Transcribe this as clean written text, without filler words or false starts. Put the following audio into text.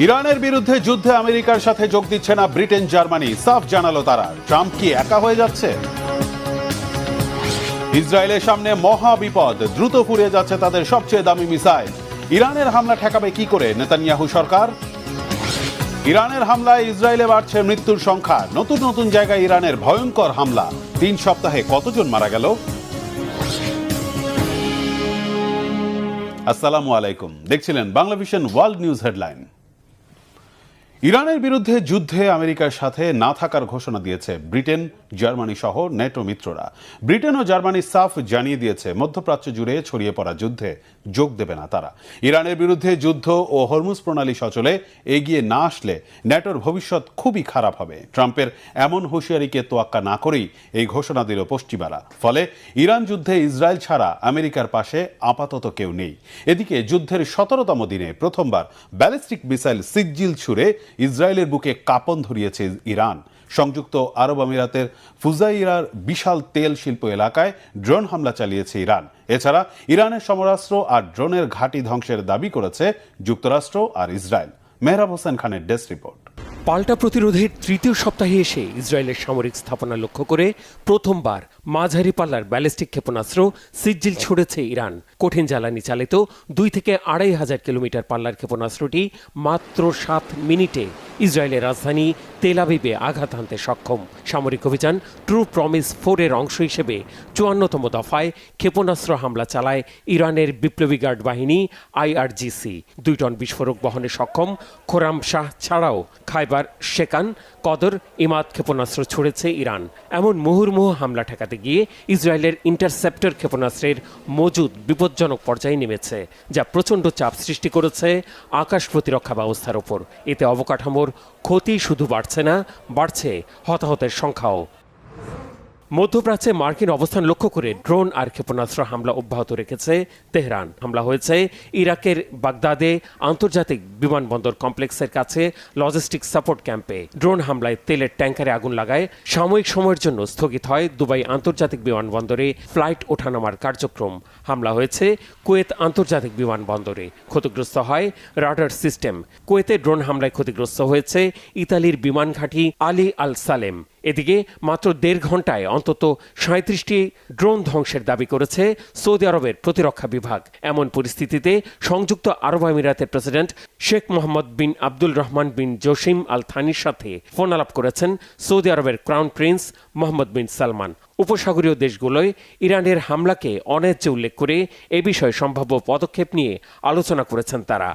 ইরানের বিরুদ্ধে যুদ্ধে আমেরিকার সাথে যোগ দিচ্ছে না ব্রিটেন জার্মানি, সাফ জানালো তারা। ট্রাম্প কি একা হয়ে যাচ্ছে? ইসরায়েলের সামনে মহা বিপদ, দ্রুত ফুরিয়ে যাচ্ছে তাদের সবচেয়ে দামি মিসাইল। ইরানের হামলা ঠেকাবে কি করে নেতানিয়াহু সরকার? ইরানের হামলায় ইসরায়েলে বাড়ছে মৃত্যুর সংখ্যা, নতুন নতুন জায়গায় ইরানের ভয়ঙ্কর হামলা। 3 সপ্তাহে কতজন মারা গেল? আসসালামু আলাইকুম, দেখছিলেন Bangla vision world news headline. ইরানের বিরুদ্ধে যুদ্ধে আমেরিকার সাথে না থাকার ঘোষণা দিয়েছে ব্রিটেন, জার্মানি সহ নেটো মিত্ররা। ব্রিটেন ও জার্মানি সাফ জানিয়ে দিয়েছে মধ্যপ্রাচ্য জুড়ে ছড়িয়ে পড়া যুদ্ধে যোগ দেবে না তারা। ইরানের বিরুদ্ধে যুদ্ধ ও হরমুজ প্রণালী সচলে এগিয়ে না আসলে নেটোর ভবিষ্যৎ খুবই খারাপ হবে। ট্রাম্পের এমন হুঁশিয়ারিকে তোয়াক্কা না করেই এই ঘোষণা দিল পশ্চিমারা। ফলে ইরান যুদ্ধে ইসরায়েল ছাড়া আমেরিকার পাশে আপাতত কেউ নেই। এদিকে যুদ্ধের 17তম দিনে প্রথমবার ব্যালিস্টিক মিসাইল সিজ্জিল ছুড়ে ইসরায়েলের বুকে কাঁপন ধরিয়েছে ইরান। সংযুক্ত আরব আমিরাতের ফুজাইরার বিশাল তেল শিল্প এলাকায় ড্রোন হামলা চালিয়েছে ইরান। এছাড়া ইরানের সমরাস্ত্র আর ড্রোনের ঘাঁটি ধ্বংসের দাবি করেছে যুক্তরাষ্ট্র আর ইসরায়েল। মেহরাব হোসেন খানের ডেস্ক রিপোর্ট। পাল্টা প্রতিরোধের তৃতীয় সপ্তাহে এসে ইসরায়েলের সামরিক স্থাপনা লক্ষ্য করে প্রথমবার মাঝারি পাল্লার ব্যালিস্টিক ক্ষেপণাস্ত্র সিজ্জিল ছুড়েছে ইরান। কঠিন জ্বালানি চালিত 2 থেকে 2,500 কিলোমিটার পাল্লার ক্ষেপণাস্ত্রটি মাত্র 7 মিনিটে ইসরায়েলের রাজধানী তেল আবিবে আঘাত হানতে সক্ষম। সামরিক অভিযান ট্রু প্রমিস 4 এর অংশ হিসেবে 54তম দফায় ক্ষেপণাস্ত্র হামলা চালায় ইরানের বিপ্লবী গার্ড বাহিনী IRGC। 2 টন বিস্ফোরক বহনে সক্ষম খোরাম শাহ ছাড়াও খাইবার শেকান, কদর, ইমাদ ক্ষেপণাস্ত্র ছুড়েছে ইরান। এমন মুহুর্মুহু হামলা ঠেকাতে গিয়ে ইসরায়েলের ইন্টারসেপ্টর ক্ষেপণাস্ত্রের মজুদ বিপজ্জনক পর্যায়ে নেমেছে, যা প্রচণ্ড চাপ সৃষ্টি করেছে আকাশ প্রতিরক্ষা ব্যবস্থার ওপর। এতে অবকাঠামোর ক্ষতি শুধু বাড়ছে না, বাড়ছে হতাহতের সংখ্যাও। মধ্যপ্রাচ্যে মার্কিন অবস্থান লক্ষ্য করে ড্রোন আর ক্ষেপণাস্ত্র হামলা অব্যাহত রেখেছে তেহরান। হামলা হয়েছে ইরাকের বাগদাদে আন্তর্জাতিক বিমানবন্দর কমপ্লেক্সের কাছে লজিস্টিক সাপোর্ট ক্যাম্পে। ড্রোন হামলায় তেলের ট্যাঙ্কারে আগুন লাগায় সাময়িক সময়ের জন্য স্থগিত হয় দুবাই আন্তর্জাতিক বিমানবন্দরে ফ্লাইট ওঠানামার কার্যক্রম। হামলা হয়েছে কুয়েত আন্তর্জাতিক বিমানবন্দরে, ক্ষতিগ্রস্ত হয় রাডার সিস্টেম। কুয়েতে ড্রোন হামলায় ক্ষতিগ্রস্ত হয়েছে ইতালির বিমান ঘাঁটি আলী আল সালেম। এদিকে মাত্র 1.5 ঘন্টায় অন্তত 37টি ড্রোন ধ্বংসের দাবি করেছে সৌদি আরবের প্রতিরক্ষা বিভাগ। এমন পরিস্থিতিতে সংযুক্ত আরব আমিরাতের প্রেসিডেন্ট শেখ মোহাম্মদ বিন আব্দুল রহমান বিন জসিম আল থানির সাথে ফোন আলাপ করেছেন সৌদি আরবের ক্রাউন প্রিন্স মোহাম্মদ বিন সালমান। উপসাগরীয় দেশগুলোয় ইরানের হামলাকে অন্যায্য উল্লেখ করে এ বিষয়ে সম্ভাব্য পদক্ষেপ নিয়ে আলোচনা করেছেন তারা।